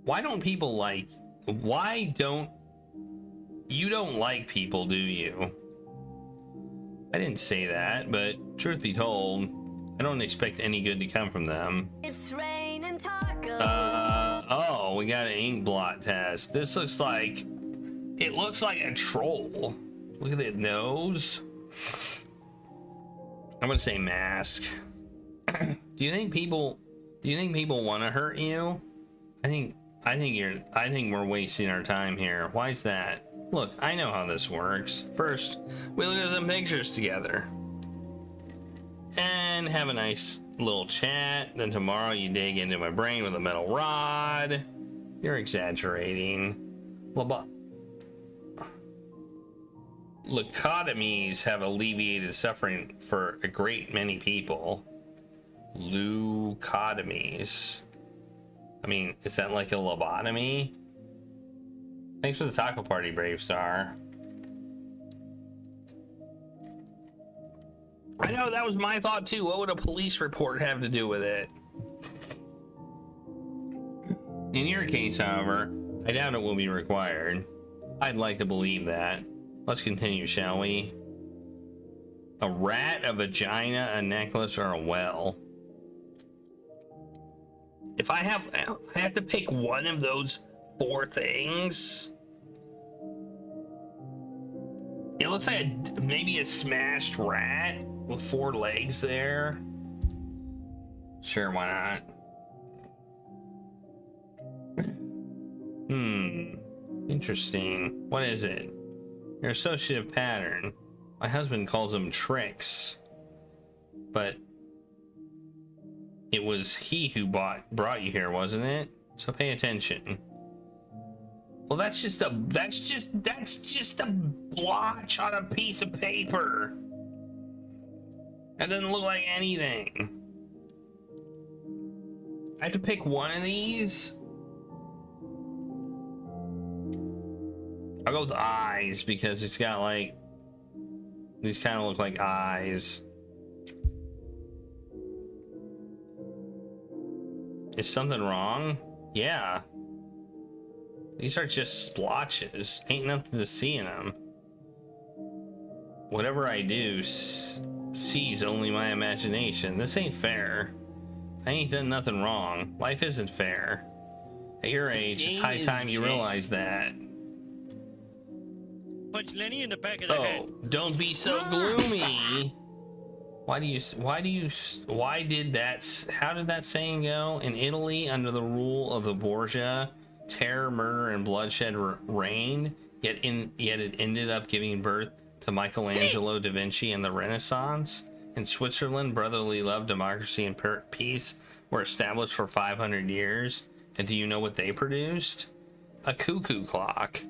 Why don't people like... Why don't... You don't like people, do you? I didn't say that, but truth be told, I don't expect any good to come from them. It's raining tacos. Oh, we got an ink blot test. This looks like... It looks like a troll. Look at the nose. I'm gonna say mask. Do you think people want to hurt you? I think we're wasting our time here. Why is that? Look, I know how this works. First, we look at some pictures together and have a nice little chat. Then tomorrow you dig into my brain with a metal rod. You're exaggerating. Leucotomies have alleviated suffering for a great many people. Leucotomies. I mean, is that like a lobotomy? Thanks for the taco party, Brave Star. I know, that was my thought too. What would a police report have to do with it? In your case, however, I doubt it will be required. I'd like to believe that. Let's continue, shall we? A rat, a vagina, a necklace, or a well? If I have to pick one of those 4 things. It looks like maybe a smashed rat with 4 legs there. Sure, why not? Interesting. What is it? Your associative pattern. My husband calls them tricks, but it was he who brought you here, wasn't it? So pay attention. Well, that's just a blotch on a piece of paper. That doesn't look like anything. I have to pick one of these. I'll go with eyes because it's got like, these kind of look like eyes. Is something wrong? Yeah. These are just splotches. Ain't nothing to see in them. Whatever I do sees only my imagination. This ain't fair. I ain't done nothing wrong. Life isn't fair. At your age, it's high time you realize that. Punch Lenny in the back of the head. Don't be so gloomy. How did that saying go? In Italy, under the rule of the Borgia, terror, murder, and bloodshed reigned, yet it ended up giving birth to Michelangelo, Da Vinci, and the Renaissance. In Switzerland, brotherly love, democracy, and peace were established for 500 years. And do you know what they produced? A cuckoo clock.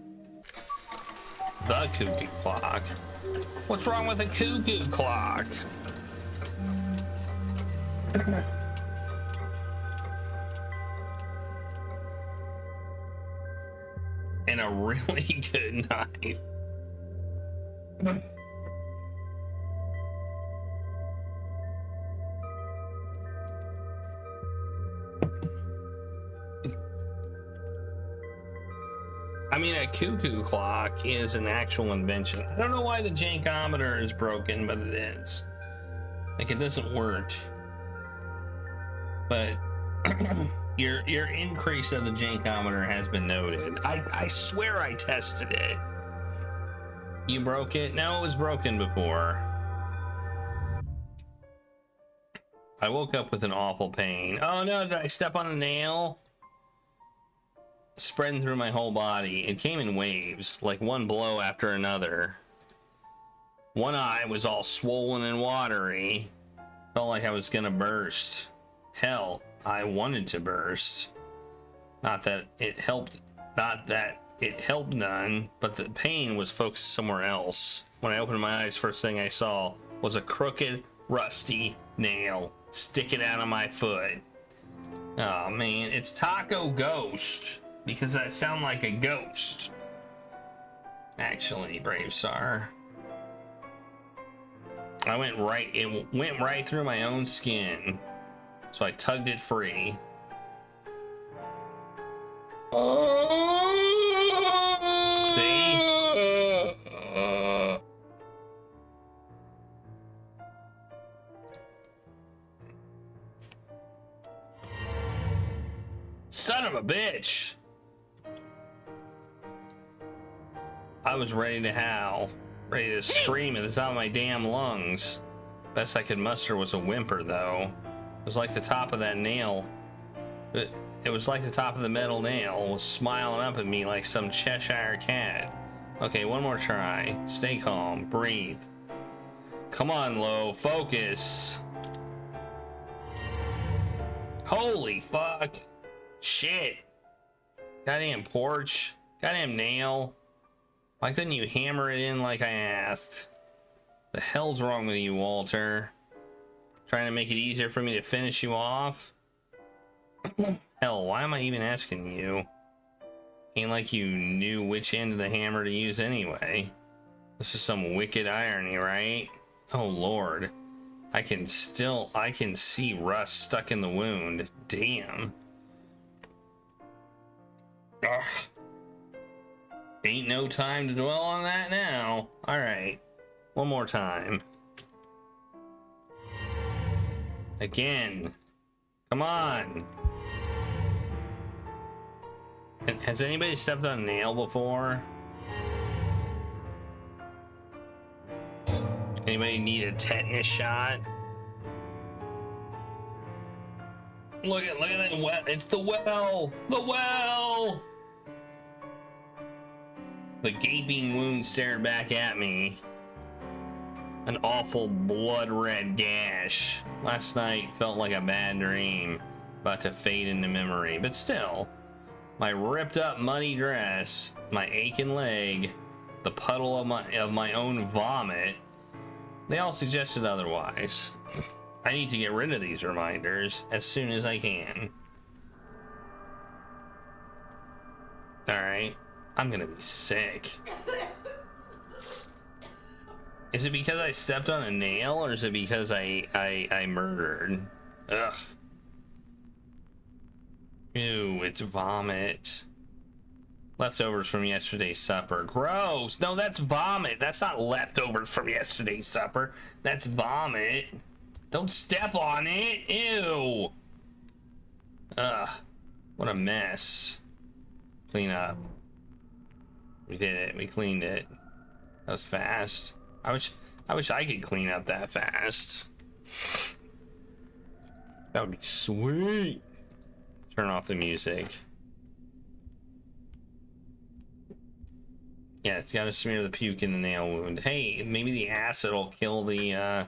The cuckoo clock. What's wrong with a cuckoo clock? And a really good knife. I mean, a cuckoo clock is an actual invention. I don't know why the jankometer is broken, but it is. Like, it doesn't work. But your increase of the jankometer has been noted. I swear I tested it. You broke it? No, it was broken before. I woke up with an awful pain. Oh no, did I step on a nail? Spreading through my whole body. It came in waves, like one blow after another. One eye was all swollen and watery. Felt like I was gonna burst. Hell, I wanted to burst. Not that it helped none, but the pain was focused somewhere else. When I opened my eyes, first thing I saw was a crooked, rusty nail sticking out of my foot. Oh man, it's Taco Ghost, because I sound like a ghost. Actually, Brave Star. It went right through my own skin. So I tugged it free. See? Son of a bitch! I was ready to howl, ready to scream at the top of my damn lungs. Best I could muster was a whimper, though. It was like the top of that nail. It was like the top of the metal nail was smiling up at me like some Cheshire cat. Okay, one more try. Stay calm. Breathe. Come on, Lo. Focus. Holy fuck. Shit. Goddamn porch. Goddamn nail. Why couldn't you hammer it in like I asked? The hell's wrong with you, Walter? Trying to make it easier for me to finish you off? Hell, why am I even asking you? Ain't like you knew which end of the hammer to use anyway. This is some wicked irony, right? Oh Lord. I can see rust stuck in the wound. Damn. Ugh. Ain't no time to dwell on that now. Alright. One more time. Again. Come on. Has anybody stepped on a nail before? Anybody need a tetanus shot? Look at that well. It's the well. The well. The gaping wound stared back at me. An awful blood red gash. Last night felt like a bad dream, about to fade into memory, but still. My ripped up muddy dress, my aching leg, the puddle of my own vomit, they all suggested otherwise. I need to get rid of these reminders as soon as I can. Alright, I'm gonna be sick. Is it because I stepped on a nail, or is it because I murdered? Ugh. Ew, it's vomit. Leftovers from yesterday's supper. Gross. No, that's vomit. That's not leftovers from yesterday's supper. That's vomit. Don't step on it. Ew. Ugh. What a mess. Clean up. We did it. We cleaned it. That was fast. I wish I could clean up that fast. That would be sweet. Turn off the music. Yeah, it's gotta smear the puke in the nail wound. Hey, maybe the acid will kill the, I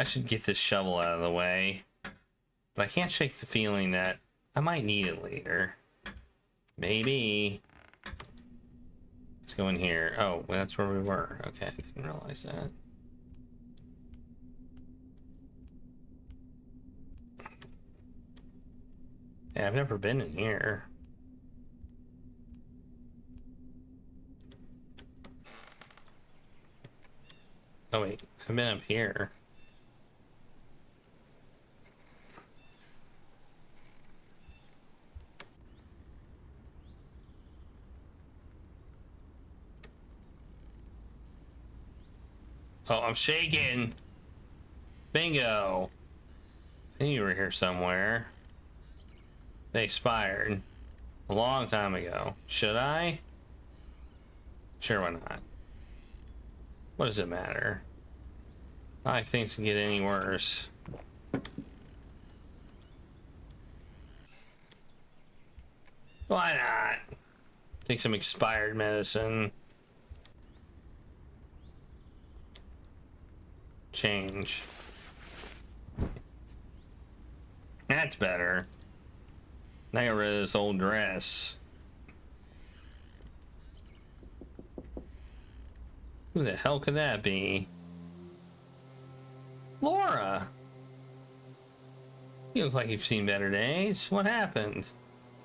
should get this shovel out of the way. But I can't shake the feeling that I might need it later. Maybe. Let's go in here. Oh, well, that's where we were. Okay, I didn't realize that. Yeah, I've never been in here. Oh wait, I've been up here. Oh, I'm shaking. Bingo. I knew you were here somewhere. They expired a long time ago. Should I? Sure, why not? What does it matter? I think things can get any worse. Why not? Take some expired medicine. Change. That's better. Now I got rid of this old dress. Who the hell could that be? Laura! You look like you've seen better days. What happened?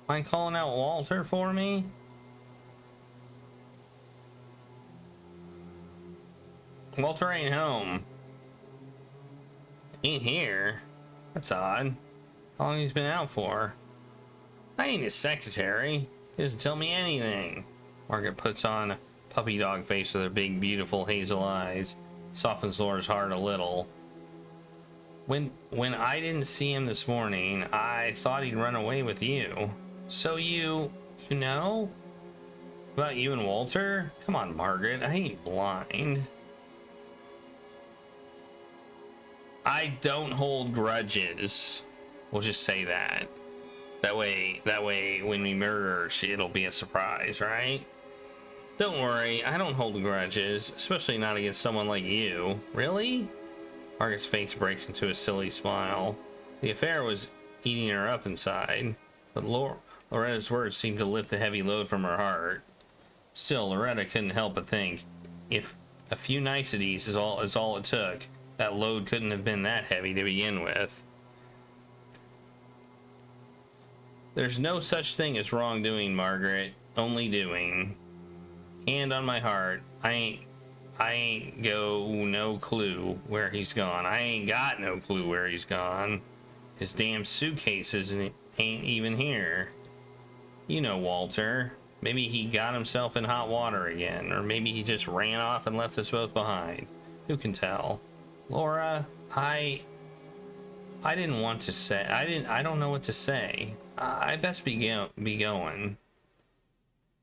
Mind calling out Walter for me? Walter ain't home. Ain't here. That's odd. How long he's been out for? I ain't his secretary. He doesn't tell me anything. Margaret puts on a puppy dog face with her big, beautiful hazel eyes. Softens Laura's heart a little. When I didn't see him this morning, I thought he'd run away with you. So you know? About you and Walter? Come on, Margaret. I ain't blind. I don't hold grudges. We'll just say that. That way, when we murder, it'll be a surprise, right? Don't worry, I don't hold grudges, especially not against someone like you. Really? Margaret's face breaks into a silly smile. The affair was eating her up inside, but Loretta's words seemed to lift the heavy load from her heart. Still, Loretta couldn't help but think, if a few niceties is all it took, that load couldn't have been that heavy to begin with. There's no such thing as wrongdoing, Margaret. Only doing. Hand on my heart, I ain't no clue where he's gone. I ain't got no clue where he's gone. His damn suitcases ain't even here. You know Walter. Maybe he got himself in hot water again, or maybe he just ran off and left us both behind. Who can tell? Laura, I didn't want to say. I don't know what to say. I best be going.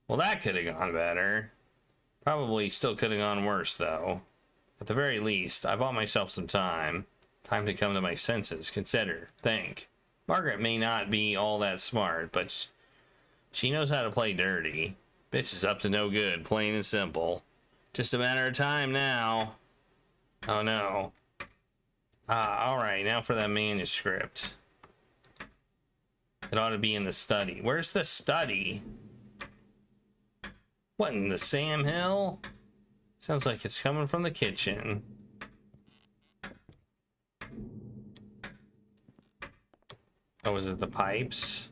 Well, that could have gone better. Probably still could have gone worse, though. At the very least, I bought myself some time. Time to come to my senses, consider, think. Margaret may not be all that smart, but she knows how to play dirty. Bitch is up to no good, plain and simple. Just a matter of time now. Oh no. Alright, now for that manuscript. It ought to be in the study. Where's the study? What, in the Sam Hill? Sounds like it's coming from the kitchen. Oh, is it the pipes?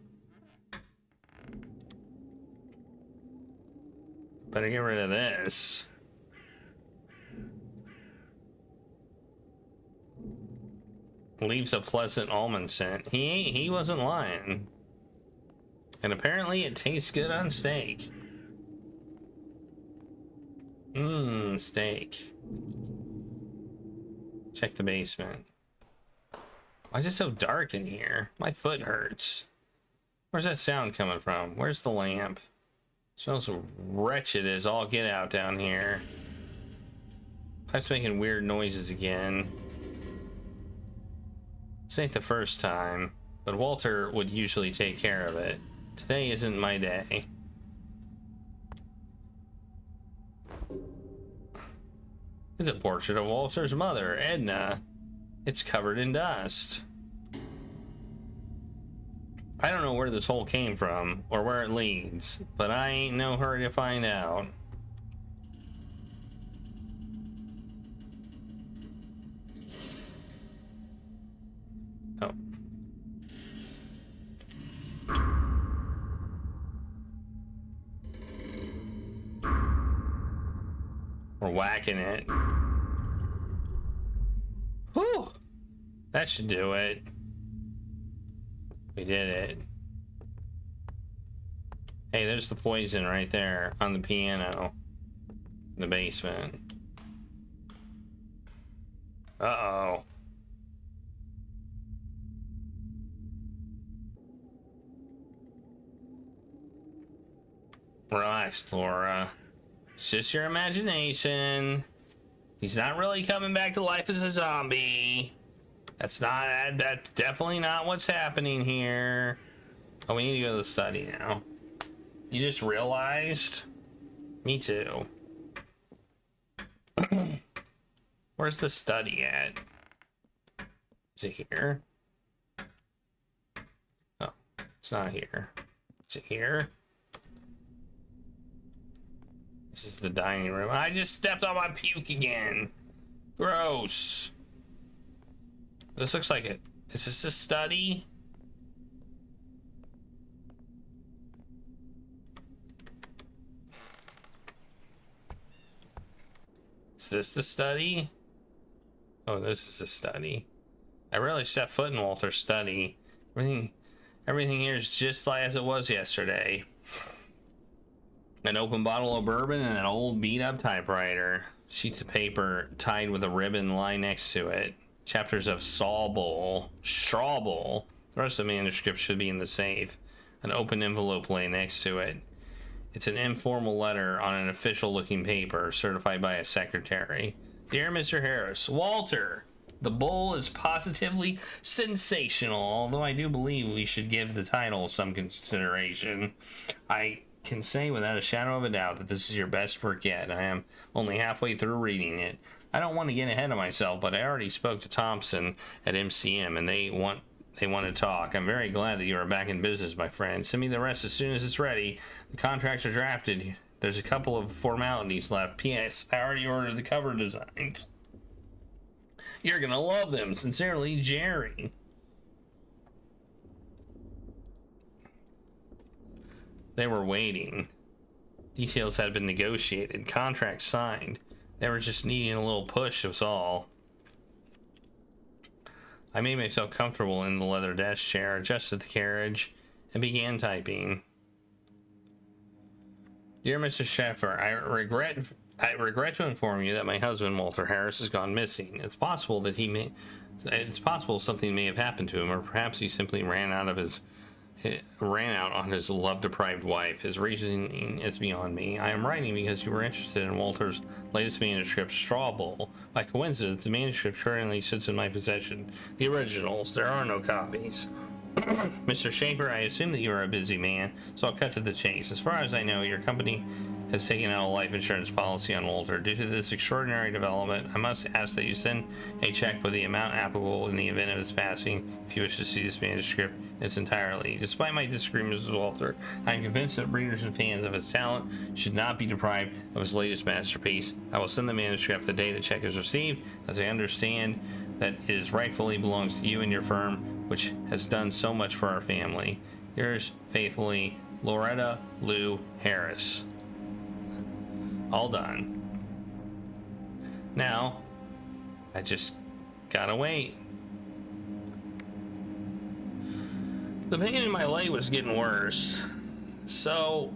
Better get rid of this. Leaves a pleasant almond scent. He wasn't lying. And apparently it tastes good on steak. Steak. Check the basement. Why is it so dark in here? My foot hurts. Where's that sound coming from? Where's the lamp? Smells wretched as all get out down here. Pipe's making weird noises again. This ain't the first time, but Walter would usually take care of it. Today isn't my day. It's a portrait of Walter's mother, Edna. It's covered in dust. I don't know where this hole came from or where it leads, but I ain't no hurry to find out. Oh. We're whacking it. Whew! That should do it. We did it. Hey, there's the poison right there on the piano in the basement. Uh-oh. Relax, Laura. It's just your imagination. He's not really coming back to life as a zombie. That's definitely not what's happening here. Oh, we need to go to the study now. You just realized? Me too. Where's the study at? Is it here? Oh, it's not here. Is it here? This is the dining room. I just stepped on my puke again. Gross. This looks like it. Is this a study? Is this the study? Oh, this is a study. I rarely set foot in Walter's study. Everything here is just like as it was yesterday. An open bottle of bourbon and an old beat-up typewriter. Sheets of paper tied with a ribbon lie next to it. Chapters of Straw Bowl. The rest of the manuscript should be in the safe. An open envelope lay next to it. It's an informal letter on an official-looking paper, certified by a secretary. Dear Mr. Harris, Walter, the bowl is positively sensational, although I do believe we should give the title some consideration. I can say without a shadow of a doubt that this is your best work yet. I am only halfway through reading it. I don't want to get ahead of myself, but I already spoke to Thompson at MCM, and they want to talk. I'm very glad that you are back in business, my friend. Send me the rest as soon as it's ready. The contracts are drafted. There's a couple of formalities left. P.S. I already ordered the cover designs. You're gonna love them. Sincerely, Jerry. They were waiting. Details had been negotiated. Contracts signed. They were just needing a little push, was all. I made myself comfortable in the leather desk chair, adjusted the carriage, and began typing. Dear Mr. Sheffer, I regret to inform you that my husband, Walter Harris, has gone missing. It's possible something may have happened to him, or perhaps he simply ran out on his love-deprived wife. His reasoning is beyond me. I am writing because you were interested in Walter's latest manuscript, Straw Bowl. By coincidence, the manuscript currently sits in my possession. The originals. There are no copies. Mr. Schaefer, I assume that you are a busy man, so I'll cut to the chase. As far as I know, your company has taken out a life insurance policy on Walter. Due to this extraordinary development, I must ask that you send a check with the amount applicable in the event of his passing, if you wish to see this manuscript in its entirety. Despite my disagreements with Walter, I am convinced that readers and fans of his talent should not be deprived of his latest masterpiece. I will send the manuscript the day the check is received, as I understand that it rightfully belongs to you and your firm, which has done so much for our family. Yours faithfully, Loretta Lou Harris. All done. Now, I just gotta wait. The pain in my leg was getting worse. So,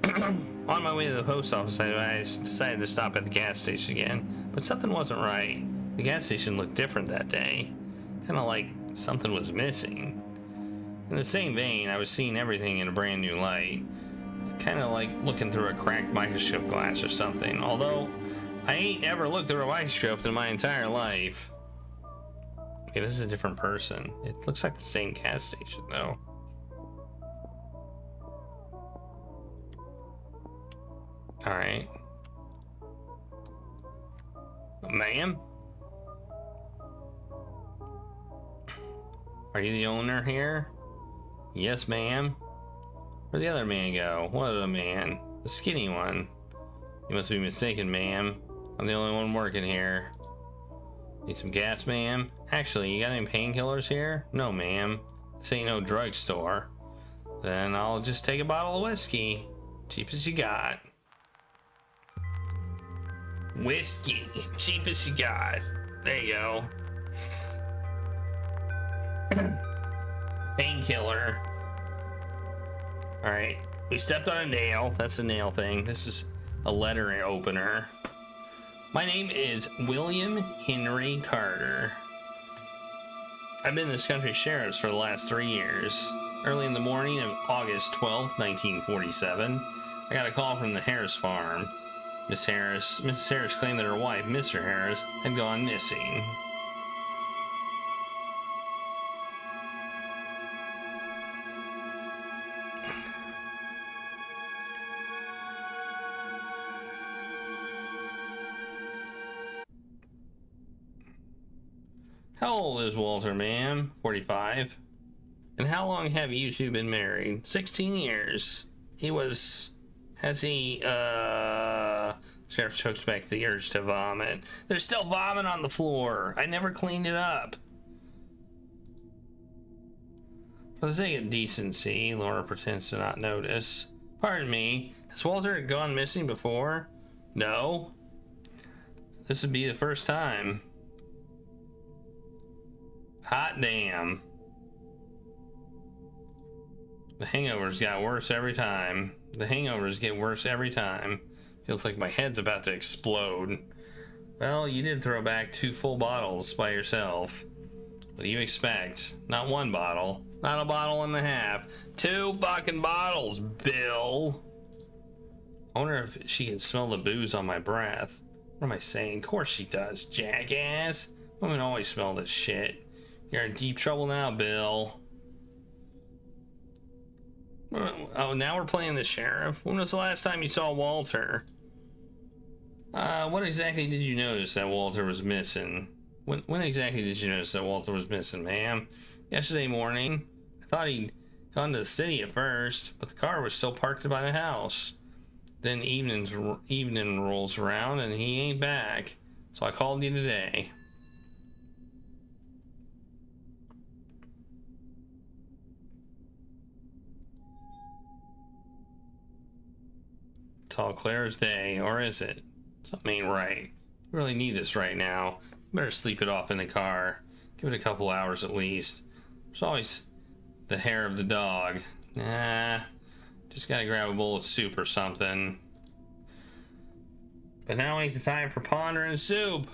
on my way to the post office, I decided to stop at the gas station again. But something wasn't right. The gas station looked different that day. Kind of like something was missing. In the same vein, I was seeing everything in a brand new light. Kind of like looking through a cracked microscope glass or something. Although, I ain't ever looked through a microscope in my entire life. Okay, this is a different person. It looks like the same gas station, though. Alright. Ma'am? Are you the owner here? Yes, ma'am. Where'd the other man go? What other man? The skinny one. You must be mistaken, ma'am. I'm the only one working here. Need some gas, ma'am? Actually, you got any painkillers here? No, ma'am. This ain't no drugstore. Then I'll just take a bottle of whiskey. Cheapest you got. Whiskey. Cheapest you got. There you go. Painkiller. Alright. We stepped on a nail. That's a nail thing. This is a letter opener. My name is William Henry Carter. I've been this country's sheriff for the last 3 years. Early in the morning of August 12th, 1947, I got a call from the Harris farm. Mrs. Harris claimed that her wife, Mr. Harris, had gone missing. How old is Walter, ma'am? 45. And how long have you two been married? 16 years. Sheriff chokes back the urge to vomit. There's still vomit on the floor. I never cleaned it up. For the sake of decency, Laura pretends to not notice. Pardon me, has Walter gone missing before? No. This would be the first time. Hot damn. The hangovers got worse every time. The hangovers get worse every time. Feels like my head's about to explode. Well, you did throw back 2 full bottles by yourself. What do you expect? Not 1 bottle. Not a bottle and a half. 2 fucking bottles, Bill. I wonder if she can smell the booze on my breath. What am I saying? Of course she does, jackass. Women always smell this shit. You're in deep trouble now, Bill. Oh, now we're playing the sheriff. When was the last time you saw Walter? What exactly did you notice that Walter was missing? When exactly did you notice that Walter was missing, ma'am? Yesterday morning. I thought he'd gone to the city at first, but the car was still parked by the house. Then evening rolls around and he ain't back. So I called you today. It's all clear as day, or is it? Something ain't right. You really need this right now. You better sleep it off in the car. Give it a couple hours at least. There's always the hair of the dog. Nah, just gotta grab a bowl of soup or something. But now ain't the time for pondering soup.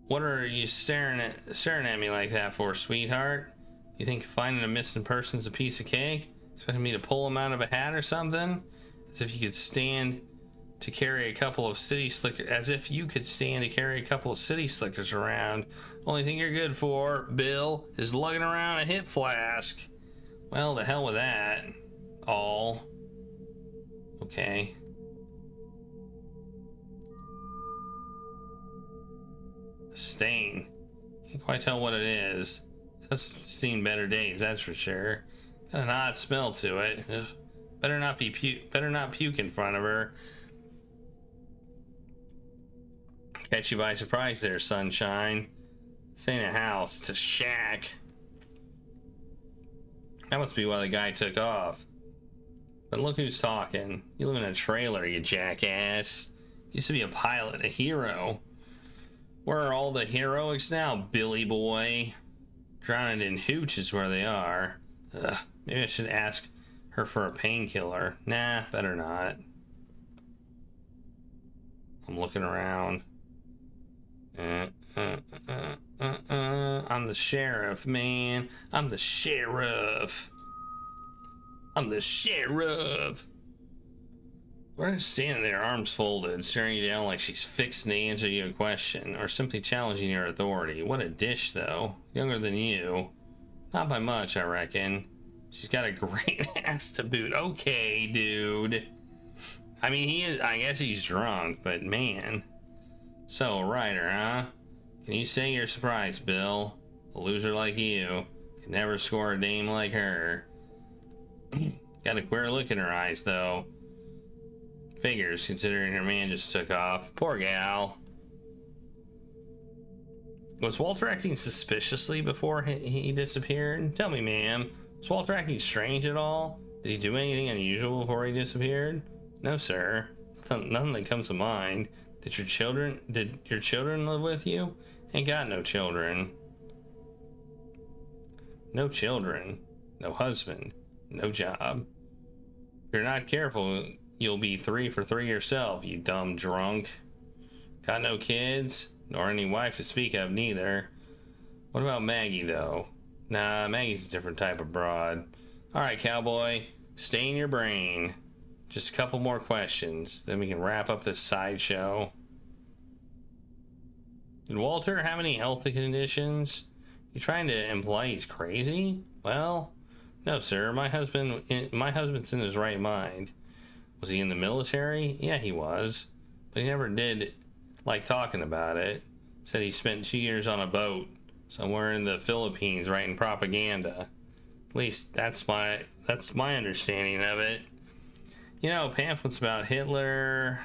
What are you staring at me like that for, sweetheart? You think finding a missing person's a piece of cake? Expecting me to pull him out of a hat or something? As if you could stand to carry a couple of city slickers. As if you could stand to carry a couple of city slickers around. Only thing you're good for, Bill, is lugging around a hip flask. Well, the hell with that. All. Okay. A stain. Can't quite tell what it is. It's seen better days, that's for sure. Got an odd smell to it. Ugh. Better not puke in front of her. Catch you by surprise there, sunshine. This ain't a house, it's a shack. That must be why the guy took off. But look who's talking. You live in a trailer, you jackass. Used to be a pilot, a hero. Where are all the heroics now, Billy boy? Drowning in hooch is where they are. Ugh, maybe I should ask her for a painkiller. Nah, better not. I'm looking around. I'm the sheriff, man. I'm the sheriff. I'm the sheriff. We're standing there, arms folded, staring you down like she's fixing to answer you a question, or simply challenging your authority. What a dish, though. Younger than you. Not by much, I reckon. She's got a great ass to boot. Okay, dude. I mean, he is. I guess he's drunk, but man. So, a writer, huh? Can you say you're surprised, Bill? A loser like you can never score a dame like her. Got a queer look in her eyes, though. Figures, considering her man just took off. Poor gal. Was Walter acting suspiciously before he disappeared? Tell me, ma'am. Was Walter acting strange at all? Did he do anything unusual before he disappeared? No, sir. Nothing that comes to mind. Did your children live with you? Ain't got no children. No children. No husband. No job. If you're not careful, you'll be 3 for 3 yourself, you dumb drunk. Got no kids, nor any wife to speak of neither. What about Maggie, though? Nah, Maggie's a different type of broad. Alright, cowboy, stay in your brain. Just a couple more questions, then we can wrap up this sideshow. Did Walter have any health conditions? You trying to imply he's crazy? Well, no, sir. My husband's in his right mind. Was he in the military? Yeah, he was. But he never did like talking about it. Said he spent 2 years on a boat somewhere in the Philippines writing propaganda. At least that's my understanding of it. You know, pamphlets about Hitler,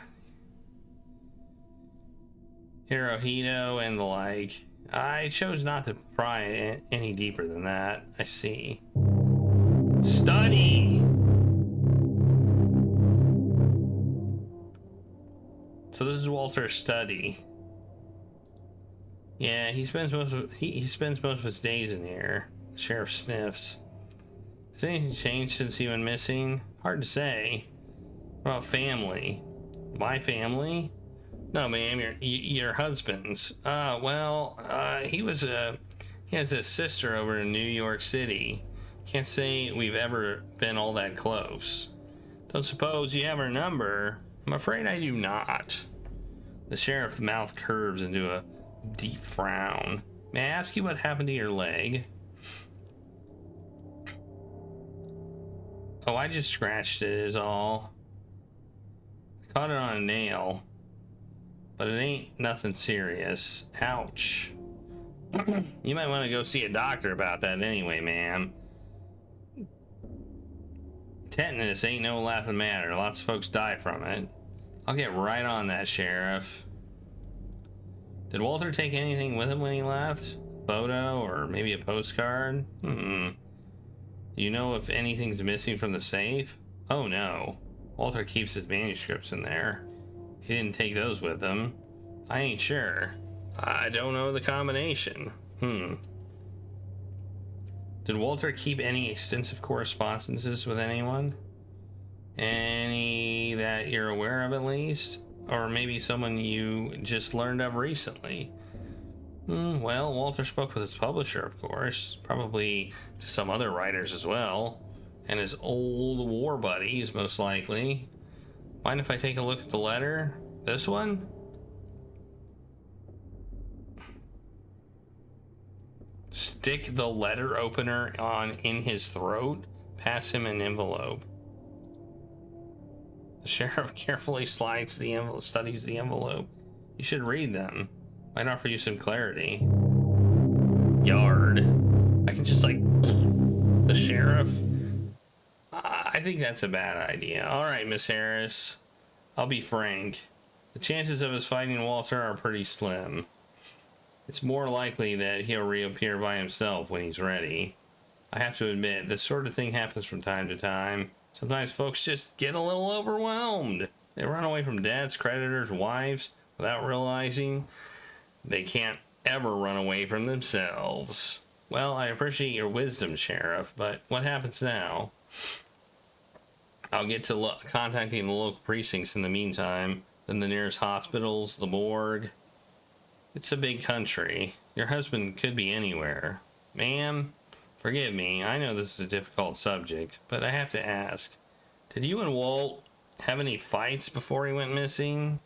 Hirohito, and the like. I chose not to pry any deeper than that. I see. Study! So this is Walter's study. Yeah, he spends most of his days in here. The sheriff sniffs. Has anything changed since he went missing? Hard to say. What about family? My family? No, ma'am, your husband's. He has a sister over in New York City. Can't say we've ever been all that close. Don't suppose you have her number? I'm afraid I do not. The sheriff's mouth curves into a deep frown. May I ask you what happened to your leg? Oh, I just scratched it is all. I caught it on a nail. But it ain't nothing serious. Ouch. You might want to go see a doctor about that anyway, ma'am. Tetanus ain't no laughing matter. Lots of folks die from it. I'll get right on that, Sheriff. Did Walter take anything with him when he left? A photo or maybe a postcard? Do you know if anything's missing from the safe? Oh no. Walter keeps his manuscripts in there. He didn't take those with him. I ain't sure. I don't know the combination. Did Walter keep any extensive correspondences with anyone? Any that you're aware of at least? Or maybe someone you just learned of recently? Well, Walter spoke with his publisher, of course. Probably to some other writers as well. And his old war buddies, most likely. Mind if I take a look at the letter? This one? Stick the letter opener in his throat. Pass him an envelope. The sheriff carefully slides the envelope, studies the envelope. You should read them. Might offer you some clarity. Yard. I can just like the sheriff. I think that's a bad idea. All right, Miss Harris. I'll be frank. The chances of us fighting Walter are pretty slim. It's more likely that he'll reappear by himself when he's ready. I have to admit, this sort of thing happens from time to time. Sometimes folks just get a little overwhelmed. They run away from dads, creditors, wives, without realizing they can't ever run away from themselves. Well, I appreciate your wisdom, Sheriff, but what happens now? I'll get to contacting the local precincts in the meantime, then the nearest hospitals, the morgue. It's a big country. Your husband could be anywhere. Ma'am, forgive me, I know this is a difficult subject, but I have to ask. Did you and Walt have any fights before he went missing?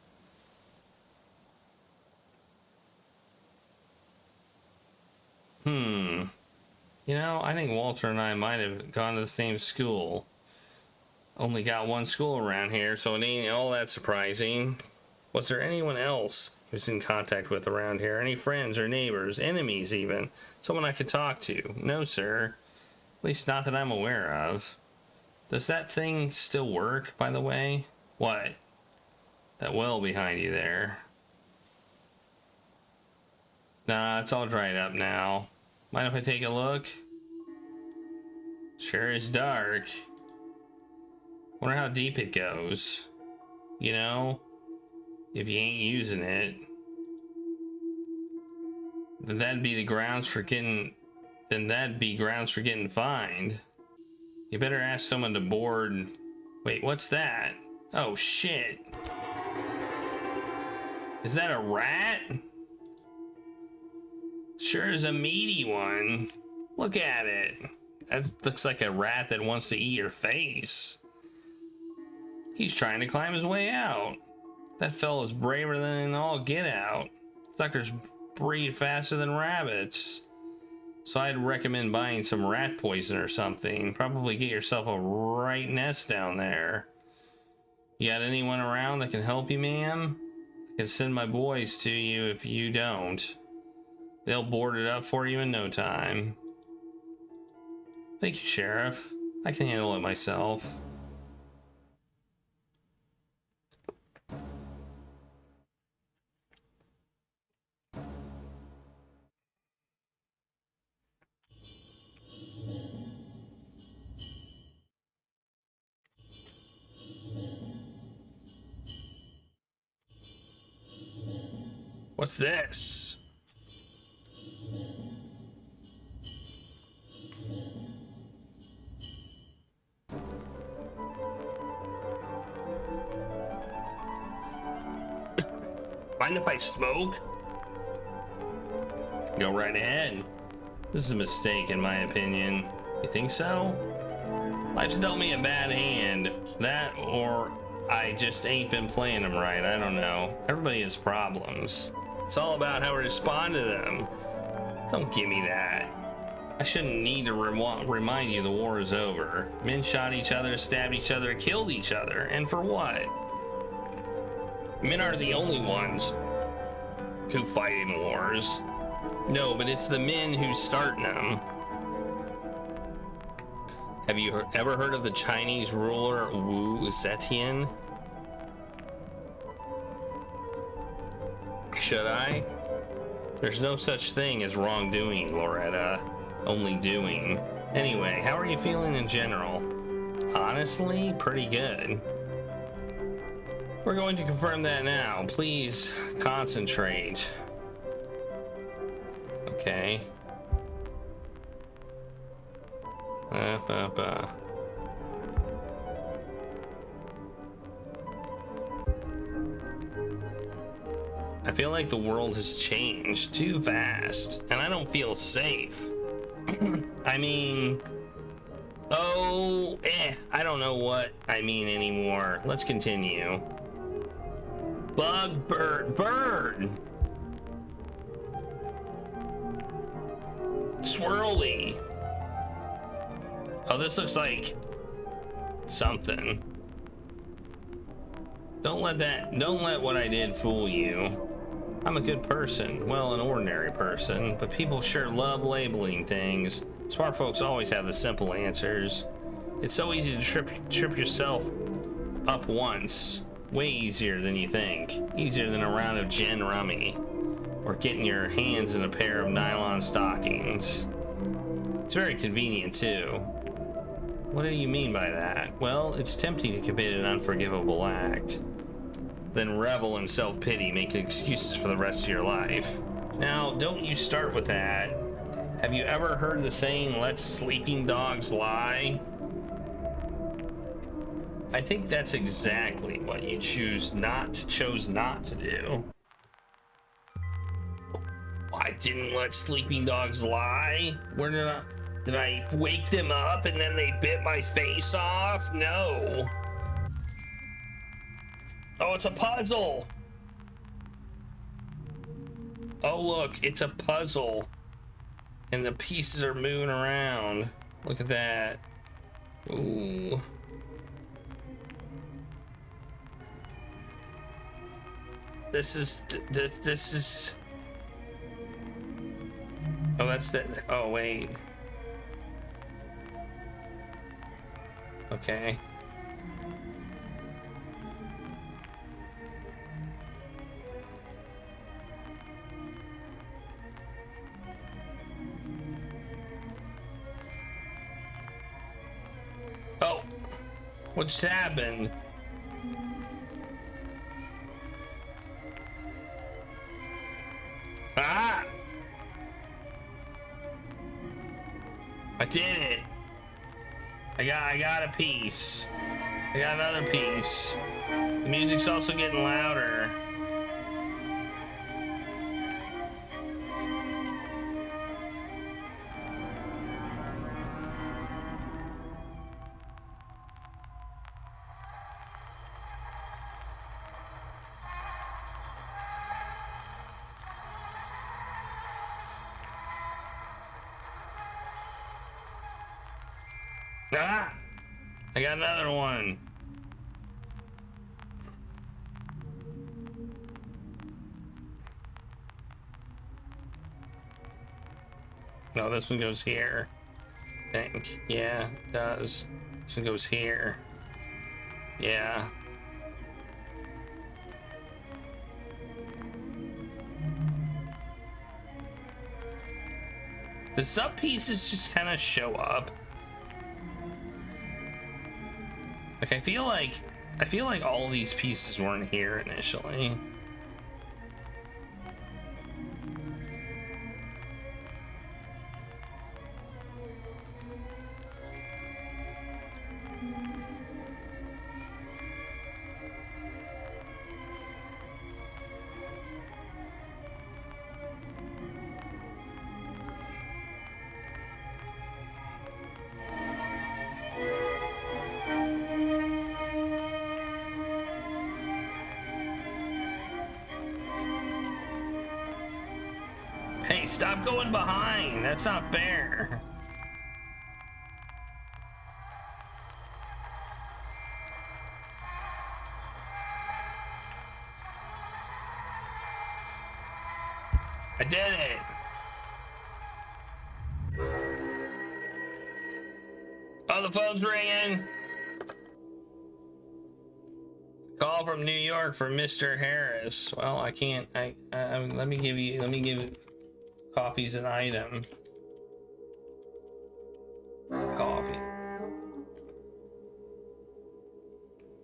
You know, I think Walter and I might have gone to the same school. Only got one school around here, so it ain't all that surprising. Was there anyone else he was in contact with around here? Any friends or neighbors, enemies even? Someone I could talk to? No, sir. At least not that I'm aware of. Does that thing still work, by the way? What? That well behind you there. Nah, it's all dried up now. Mind if I take a look? Sure is dark. Wonder how deep it goes. You know? If you ain't using it. Then that'd be grounds for getting fined. You better ask someone to board. Wait, what's that? Oh shit. Is that a rat? Sure is a meaty one. Look at it. That looks like a rat that wants to eat your face. He's trying to climb his way out. That fella's braver than all get out. Suckers breed faster than rabbits. So I'd recommend buying some rat poison or something. Probably get yourself a right nest down there. You got anyone around that can help you, ma'am? I can send my boys to you if you don't. They'll board it up for you in no time. Thank you, Sheriff. I can handle it myself. What's this? Mind if I smoke? Go right ahead. This is a mistake in my opinion. You think so? Life's dealt me a bad hand. That or I just ain't been playing them right. I don't know. Everybody has problems. It's all about how we respond to them. Don't give me that. I shouldn't need to remind you the war is over. Men shot each other, stabbed each other, killed each other. And for what? Men are the only ones who fight in wars. No, but it's the men who start them. Have you ever heard of the Chinese ruler Wu Zetian? Should I? There's no such thing as wrongdoing, Loretta. Only doing. Anyway, how are you feeling in general? Honestly, pretty good. We're going to confirm that now. Please concentrate. Okay. I feel like the world has changed too fast, and I don't feel safe. I mean, I don't know what I mean anymore. Let's continue. Bug, bird. Swirly. Oh, this looks like something. Don't let what I did fool you. I'm a good person. Well, an ordinary person, but people sure love labeling things. Smart folks always have the simple answers. It's so easy to trip yourself up once. Way easier than you think. Easier than a round of gin rummy. Or getting your hands in a pair of nylon stockings. It's very convenient, too. What do you mean by that? Well, it's tempting to commit an unforgivable act. Then revel in self-pity, make excuses for the rest of your life. Now, don't you start with that. Have you ever heard the saying, let sleeping dogs lie? I think that's exactly what you chose not to do. I didn't let sleeping dogs lie. Where did I wake them up and then they bit my face off? No. Oh, it's a puzzle. Oh, look, it's a puzzle. And the pieces are moving around. Look at that. Ooh. This is. Oh, that's the. Oh, wait. Okay. Oh, what just happened? Ah! I did it. I got a piece. I got another piece. The music's also getting louder. Ah! I got another one. No, this one goes here. I think. Yeah, it does. This one goes here. Yeah. The sub pieces just kind of show up. Like I feel like all these pieces weren't here initially. Hey, stop going behind. That's not fair. I did it. Oh, the phone's ringing. Call from New York for Mr. Harris. Well, I can't. Let me give coffee's an item. Coffee.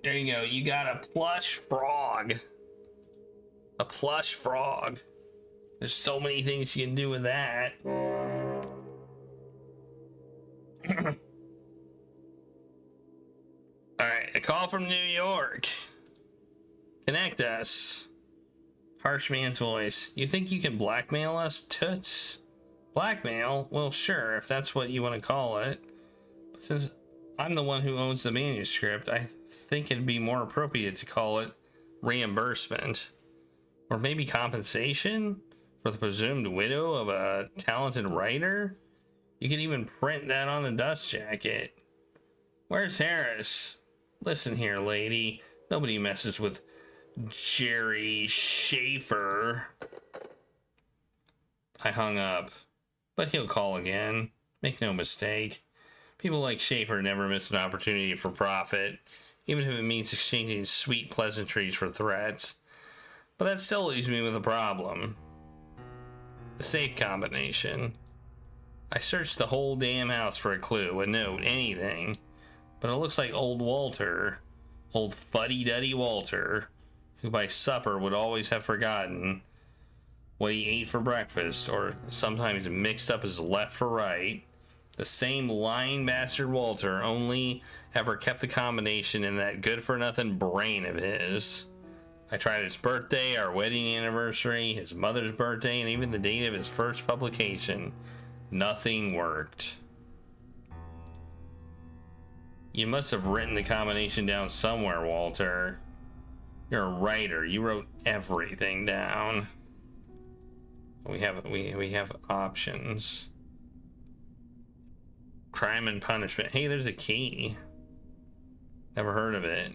There you go. You got a plush frog. A plush frog. There's so many things you can do with that. Alright, a call from New York. Connect us. Harsh man's voice. You think you can blackmail us, toots? Blackmail? Well, sure, if that's what you want to call it. But since I'm the one who owns the manuscript, I think it'd be more appropriate to call it reimbursement. Or maybe compensation for the presumed widow of a talented writer? You could even print that on the dust jacket. Where's Harris? Listen here, lady. Nobody messes with Jerry Schaefer. I hung up. But he'll call again. Make no mistake. People like Schaefer never miss an opportunity for profit, even if it means exchanging sweet pleasantries for threats. But that still leaves me with a problem. The safe combination. I searched the whole damn house for a clue, a note, anything. But it looks like old Walter, old fuddy-duddy Walter, who by supper would always have forgotten what he ate for breakfast, or sometimes mixed up his left for right. The same lying bastard Walter only ever kept the combination in that good-for-nothing brain of his. I tried his birthday, our wedding anniversary, his mother's birthday, and even the date of his first publication. Nothing worked. You must have written the combination down somewhere, Walter. You're a writer. You wrote everything down. We have options. Crime and punishment. Hey, there's a key. Never heard of it.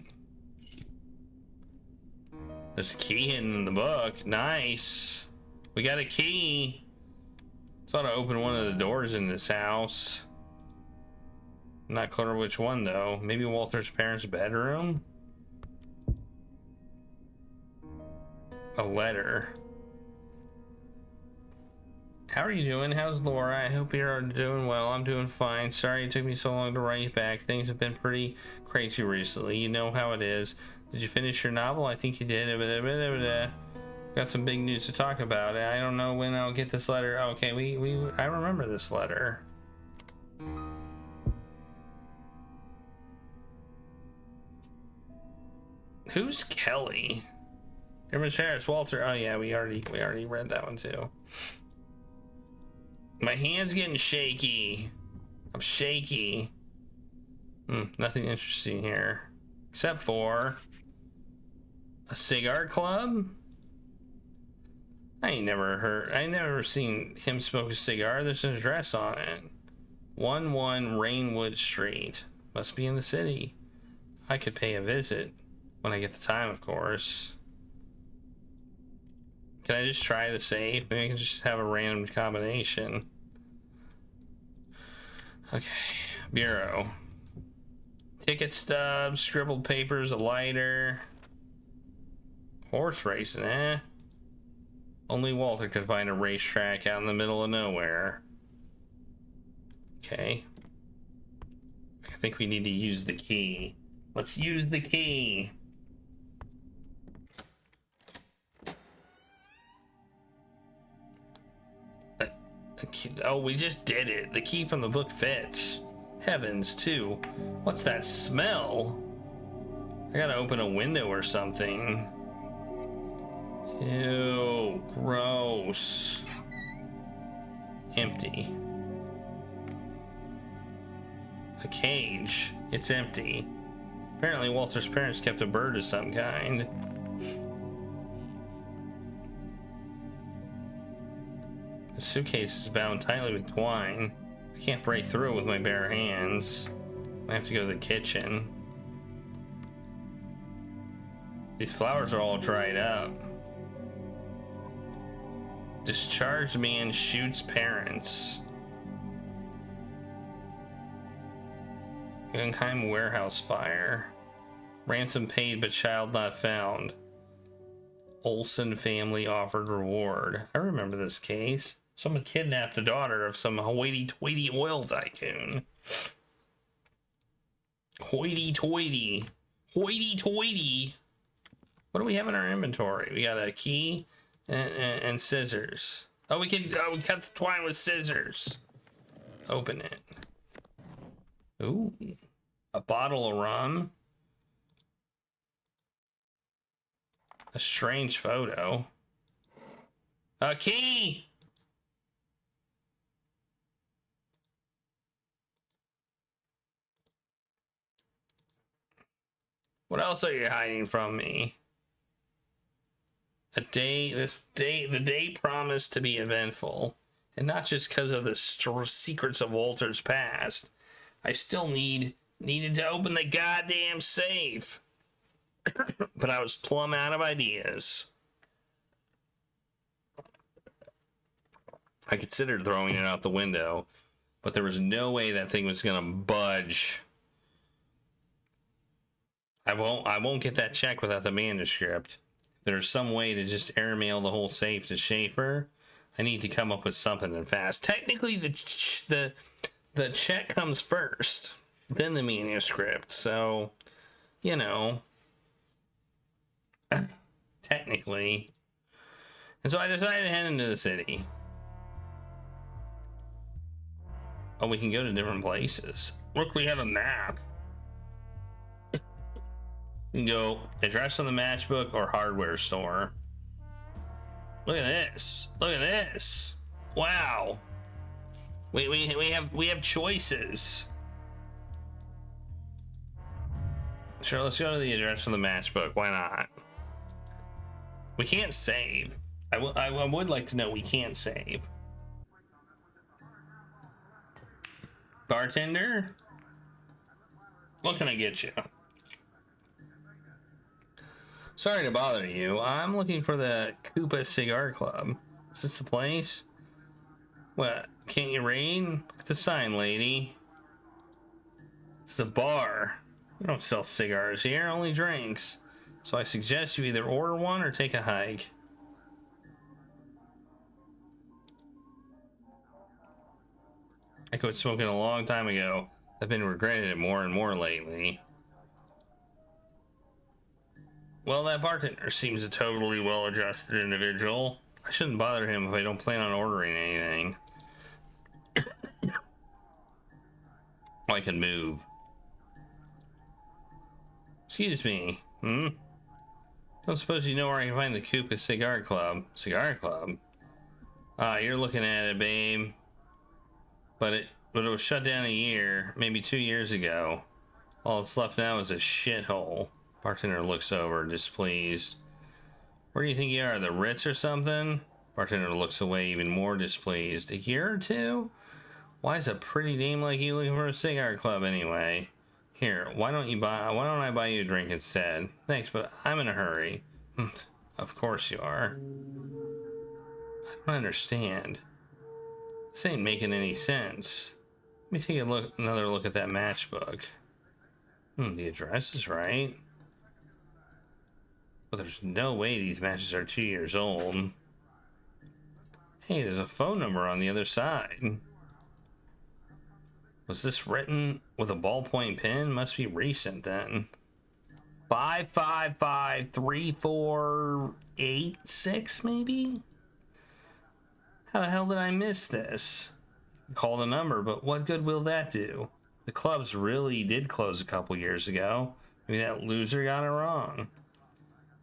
There's a key hidden in the book. Nice. We got a key. So I ought to open one of the doors in this house. I'm not clear which one though. Maybe Walter's parents' bedroom? A letter. How are you doing? How's Laura? I hope you're doing well. I'm doing fine. Sorry it took me so long to write you back. Things have been pretty crazy recently. You know how it is. Did you finish your novel? I think you did. Got some big news to talk about. I don't know when I'll get this letter. Okay, I remember this letter. Who's Kelly? Mr. Harris, Walter. Oh yeah, we already read that one too. My hand's getting shaky. I'm shaky. Nothing interesting here. Except for a cigar club? I never seen him smoke a cigar. There's an address on it. 11 Rainwood Street. Must be in the city. I could pay a visit. When I get the time, of course. Can I just try the safe? Maybe I can just have a random combination. Okay. Bureau. Ticket stubs, scribbled papers, a lighter. Horse racing, eh? Only Walter could find a racetrack out in the middle of nowhere. Okay. I think we need to use the key. Let's use the key. Oh, we just did it. The key from the book fits. Heavens, too. What's that smell? I gotta open a window or something. Ew, gross. Empty. A cage. It's empty. Apparently Walter's parents kept a bird of some kind. The suitcase is bound tightly with twine. I can't break through it with my bare hands. I have to go to the kitchen. These flowers are all dried up. Discharged man shoots parents. Guggenheim warehouse fire. Ransom paid but child not found. Olsen family offered reward. I remember this case. Someone kidnapped the daughter of some hoity-toity oil tycoon. Hoity-toity. Hoity-toity. What do we have in our inventory? We got a key and scissors. Oh, we cut the twine with scissors. Open it. Ooh. A bottle of rum. A strange photo. A key! What else are you hiding from me? The day promised to be eventful. And not just because of the secrets of Walter's past. I still needed to open the goddamn safe. But I was plumb out of ideas. I considered throwing it out the window, but there was no way that thing was gonna budge. I won't get that check without the manuscript. If there's some way to just airmail the whole safe to Schaefer, I need to come up with something and fast. Technically, the check comes first, then the manuscript. So, you know, technically. And so I decided to head into the city. Oh, we can go to different places. Look, we have a map. You can go address on the matchbook or hardware store. Look at this. Look at this. Wow. We have choices. Sure, let's go to the address of the matchbook. Why not? We can't save. I would like to know we can't save. Bartender? What can I get you? Sorry to bother you. I'm looking for the Koopa Cigar Club. Is this the place? What? Can't you read? Look at the sign, lady. It's the bar. We don't sell cigars here, only drinks. So I suggest you either order one or take a hike. I quit smoking a long time ago. I've been regretting it more and more lately. Well, that bartender seems a totally well-adjusted individual. I shouldn't bother him if I don't plan on ordering anything. I can move. Excuse me. Don't suppose you know where I can find the Koopa Cigar Club? Cigar Club? Ah, you're looking at it, babe. But it was shut down a year, maybe 2 years ago. All that's left now is a shithole. Bartender looks over, displeased. Where do you think you are, the Ritz or something? Bartender looks away, even more displeased. A year or two? Why is a pretty dame like you looking for a cigar club anyway? Here, why don't I buy you a drink instead? Thanks, but I'm in a hurry. Of course you are. I don't understand. This ain't making any sense. Let me take another look at that matchbook. The address is right. But there's no way these matches are 2 years old. Hey, there's a phone number on the other side. Was this written with a ballpoint pen? Must be recent then. 555-3486 maybe? How the hell did I miss this? Call the number, but what good will that do? The clubs really did close a couple years ago. Maybe that loser got it wrong.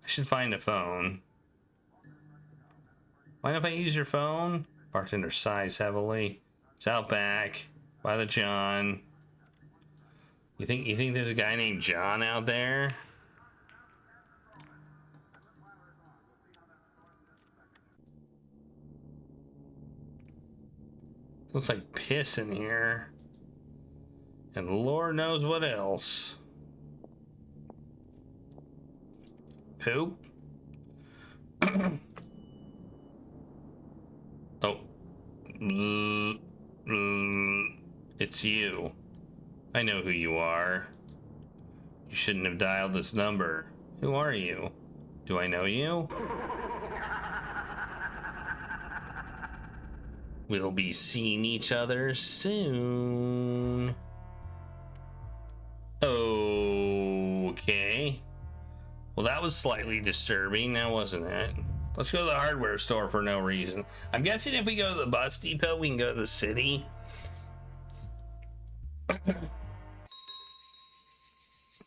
I should find a phone. Mind if I use your phone? Bartender sighs heavily. It's out back by the John. You think there's a guy named John out there? Looks like piss in here. And Lord knows what else. Poop? Oh. It's you. I know who you are. You shouldn't have dialed this number. Who are you? Do I know you? We'll be seeing each other soon. Okay. Well, that was slightly disturbing, now wasn't it? Let's go to the hardware store for no reason. I'm guessing if we go to the bus depot, we can go to the city.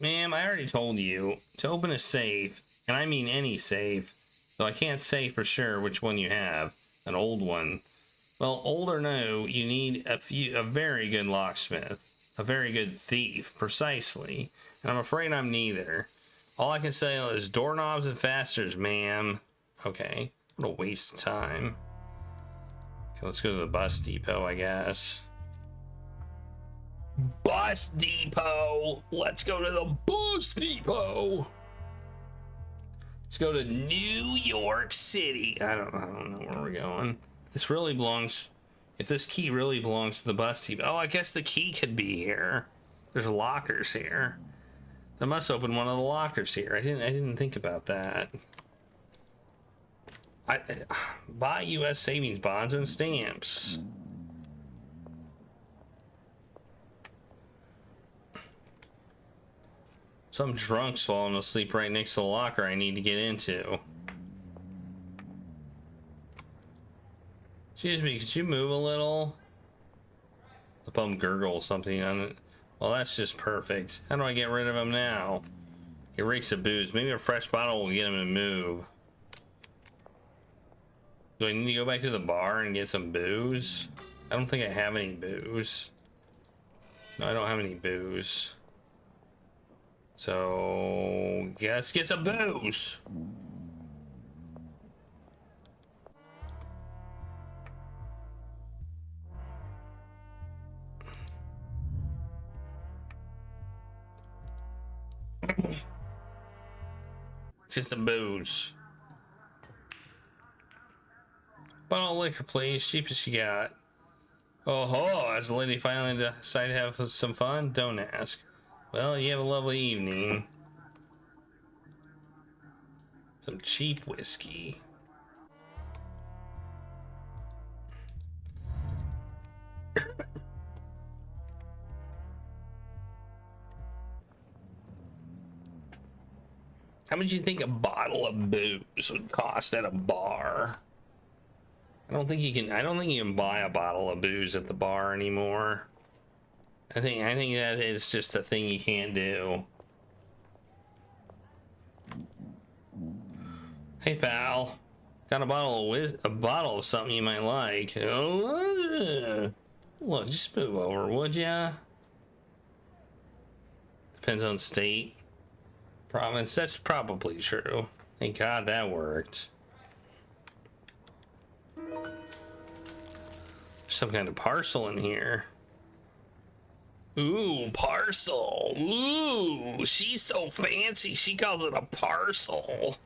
Ma'am, I already told you to open a safe, and I mean any safe, so I can't say for sure which one you have. An old one. Well, old or no, you need a very good locksmith, a very good thief, precisely. And I'm afraid I'm neither. All I can say is doorknobs and fasteners, ma'am. Okay, what a waste of time. Okay, let's go to the bus depot, I guess. Bus depot! Let's go to the bus depot! Let's go to New York City. I don't know where we're going. This really belongs, if this key really belongs to the bus depot. Oh, I guess the key could be here. There's lockers here. I must open one of the lockers here. I didn't think about that. Buy U.S. savings bonds and stamps. Some drunk's falling asleep right next to the locker I need to get into. Excuse me, could you move a little? The bum gurgle something on it. Well, that's just perfect. How do I get rid of him now? He reeks of booze. Maybe a fresh bottle will get him to move. Do I need to go back to the bar and get some booze? I don't think I have any booze. No, I don't have any booze. So, let's get some booze. Let's get some booze. Bottle of liquor, please. Cheapest you got. Oh ho! Has the lady finally decided to have some fun? Don't ask. Well, you have a lovely evening. Some cheap whiskey. How much do you think a bottle of booze would cost at a bar? I don't think you can buy a bottle of booze at the bar anymore. I think that is just a thing you can't do. Hey pal, got a bottle of something you might like. Oh, look, just move over, would ya? Depends on state, province. That's probably true. Thank God that worked. Some kind of parcel in here. Ooh, parcel. Ooh, she's so fancy. She calls it a parcel.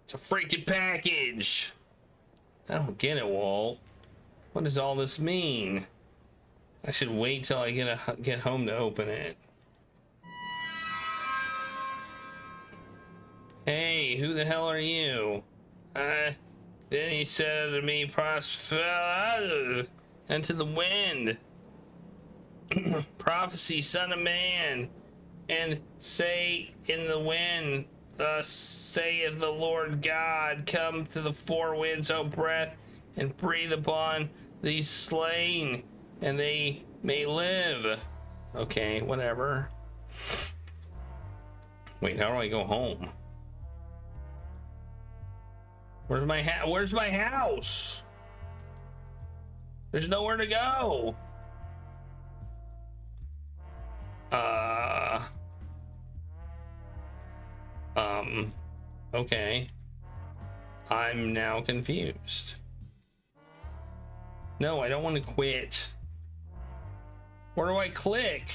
It's a freaking package. I don't get it, Walt. What does all this mean? I should wait till I get home to open it. Hey, who the hell are you? Then he said to me, fell out into the wind. Prophecy, son of man, and say in the wind, thus saith the Lord God, come to the four winds, O breath, and breathe upon these slain, and they may live. Okay, whatever. Wait, how do I go home? Where's my house? There's nowhere to go. Okay. I'm now confused. No, I don't want to quit. Where do I click?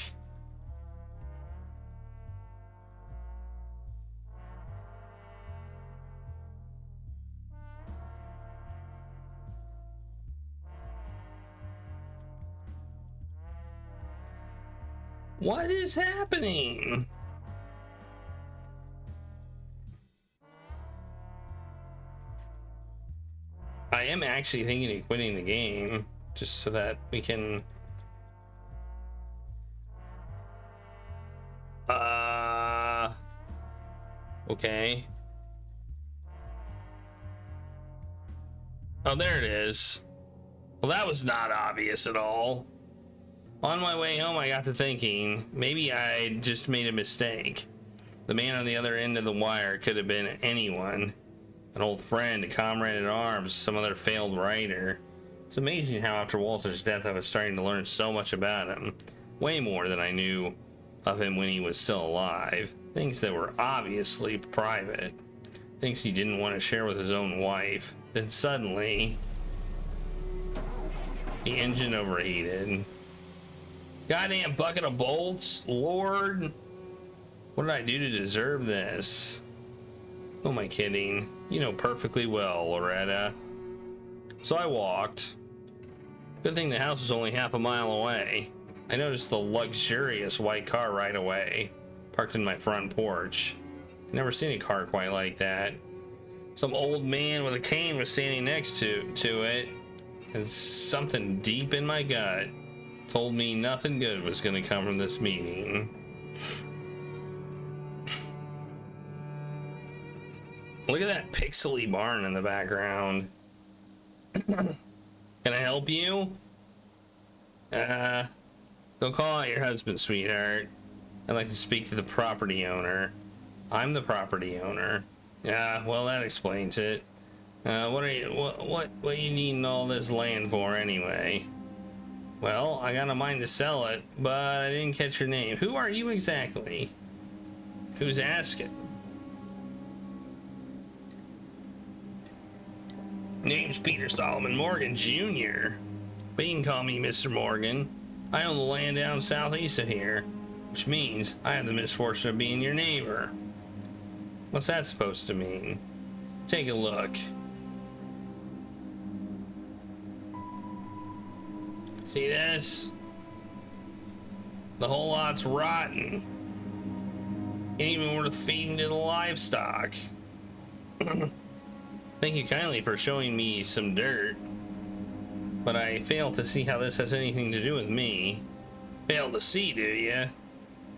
What is happening? I am actually thinking of quitting the game just so that we can okay. Oh, there it is. Well, that was not obvious at all. On my way home, I got to thinking, maybe I just made a mistake. The man on the other end of the wire could have been anyone. An old friend, a comrade in arms, some other failed writer. It's amazing how after Walter's death I was starting to learn so much about him. Way more than I knew of him when he was still alive. Things that were obviously private. Things he didn't want to share with his own wife. Then suddenly, the engine overheated. Goddamn bucket of bolts, Lord. What did I do to deserve this? Who am I kidding? You know perfectly well, Loretta. So I walked. Good thing the house was only half a mile away. I noticed the luxurious white car right away, parked in my front porch. I'd never seen a car quite like that. Some old man with a cane was standing next to it, and something deep in my gut told me nothing good was going to come from this meeting. Look at that pixely barn in the background. Can I help you? Go call out your husband, sweetheart. I'd like to speak to the property owner. I'm the property owner. Yeah, well, that explains it. What you needing all this land for anyway? Well, I got a mind to sell it, but I didn't catch your name. Who are you exactly? Who's asking? Name's Peter Solomon Morgan Jr. But you can call me Mr. Morgan. I own the land down southeast of here, which means I have the misfortune of being your neighbor. What's that supposed to mean? Take a look. See this? The whole lot's rotten. Ain't even worth feeding to the livestock. Thank you kindly for showing me some dirt, but I fail to see how this has anything to do with me. Fail to see, do ya?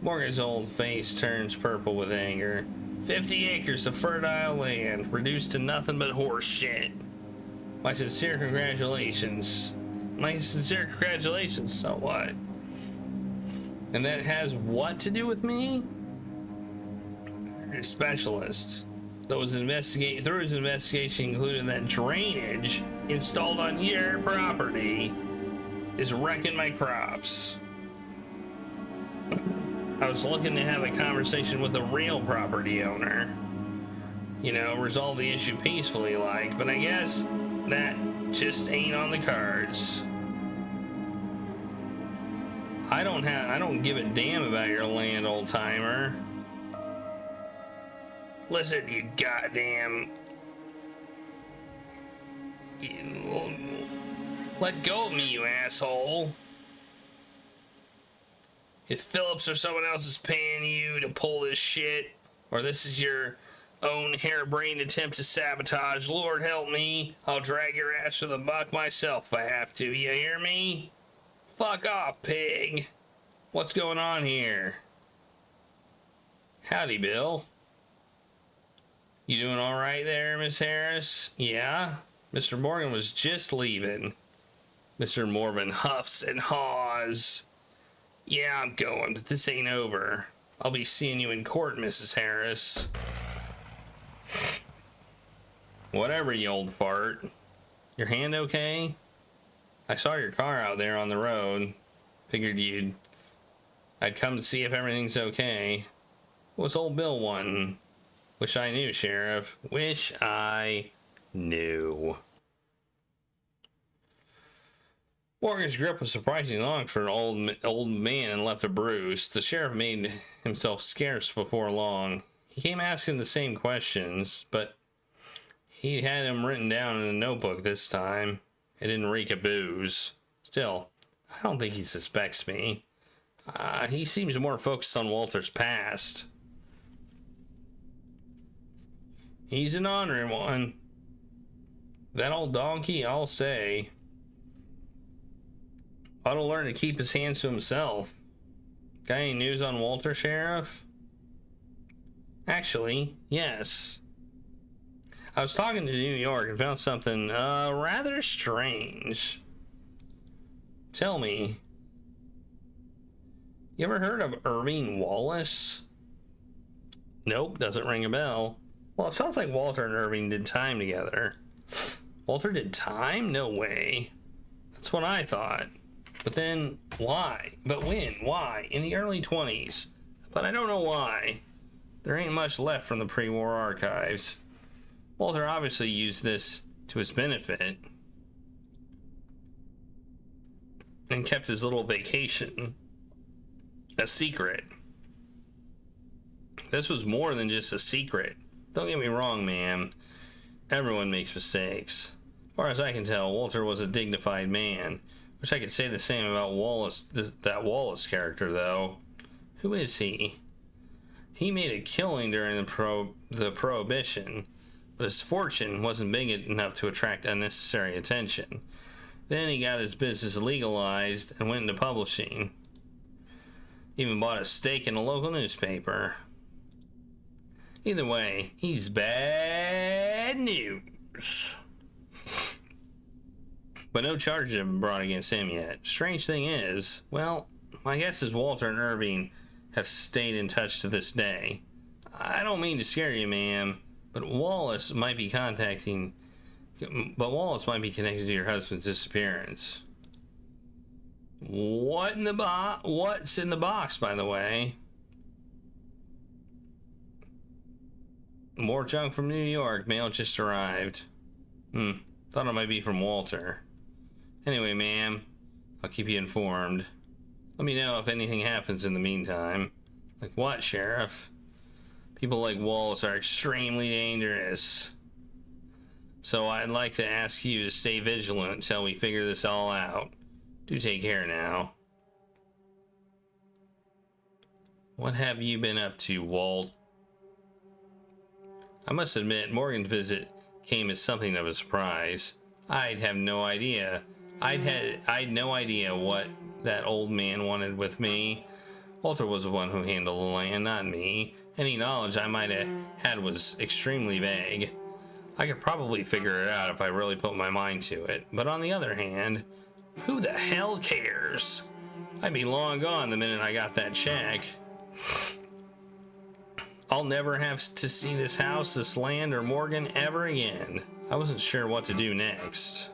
Morgan's old face turns purple with anger. 50 acres of fertile land, reduced to nothing but horse shit. My sincere congratulations. So what? And that has what to do with me? You're a specialist. Through his investigation included that drainage installed on your property is wrecking my crops. I was looking to have a conversation with a real property owner. You know, resolve the issue peacefully like, but I guess that just ain't on the cards. I don't give a damn about your land, old timer. Listen, you goddamn... Let go of me, you asshole. If Phillips or someone else is paying you to pull this shit, or this is your own harebrained attempt to sabotage, Lord help me, I'll drag your ass to the buck myself if I have to. You hear me? Fuck off, pig. What's going on here? Howdy, Bill. You doing all right there, Miss Harris? Yeah? Mr. Morgan was just leaving. Mr. Morgan huffs and haws. Yeah, I'm going, but this ain't over. I'll be seeing you in court, Mrs. Harris. Whatever, you old fart. Your hand okay? I saw your car out there on the road. Figured I'd come to see if everything's okay. What's old Bill wanting? Wish I knew, Sheriff. Wish I No. Morgan's grip was surprisingly long for an old man and left a bruise. The sheriff made himself scarce before long. He came asking the same questions, but he had them written down in a notebook this time. It didn't reek of booze. Still, I don't think he suspects me. He seems more focused on Walter's past. He's an honorary one. That old donkey, I'll say, ought to learn to keep his hands to himself. Got any news on Walter, Sheriff? Actually, yes. I was talking to New York and found something rather strange. Tell me, you ever heard of Irving Wallace? Nope, doesn't ring a bell. Well, it sounds like Walter and Irving did time together. Walter did time? No way. That's what I thought. But then, why? But when? Why? In the early 20s. But I don't know why. There ain't much left from the pre-war archives. Walter obviously used this to his benefit and kept his little vacation a secret. This was more than just a secret. Don't get me wrong, ma'am. Everyone makes mistakes. As far as I can tell, Walter was a dignified man. Wish I could say the same about Wallace, that Wallace character, though. Who is he? He made a killing during the Prohibition, but his fortune wasn't big enough to attract unnecessary attention. Then he got his business legalized and went into publishing. Even bought a stake in a local newspaper. Either way, he's bad news. But no charges have been brought against him yet. Strange thing is, well, my guess is Walter and Irving have stayed in touch to this day. I don't mean to scare you, ma'am, but Wallace might be connected to your husband's disappearance. What's in the box, by the way? More junk from New York. Mail just arrived. Thought it might be from Walter. Anyway, ma'am, I'll keep you informed. Let me know if anything happens in the meantime. Like what, Sheriff? People like Wallace are extremely dangerous. So I'd like to ask you to stay vigilant until we figure this all out. Do take care now. What have you been up to, Walt? I must admit, Morgan's visit came as something of a surprise. I'd no idea what that old man wanted with me. Walter was the one who handled the land, not me. Any knowledge I might have had was extremely vague. I could probably figure it out if I really put my mind to it. But on the other hand, who the hell cares? I'd be long gone the minute I got that check. I'll never have to see this house, this land, or Morgan ever again. I wasn't sure what to do next.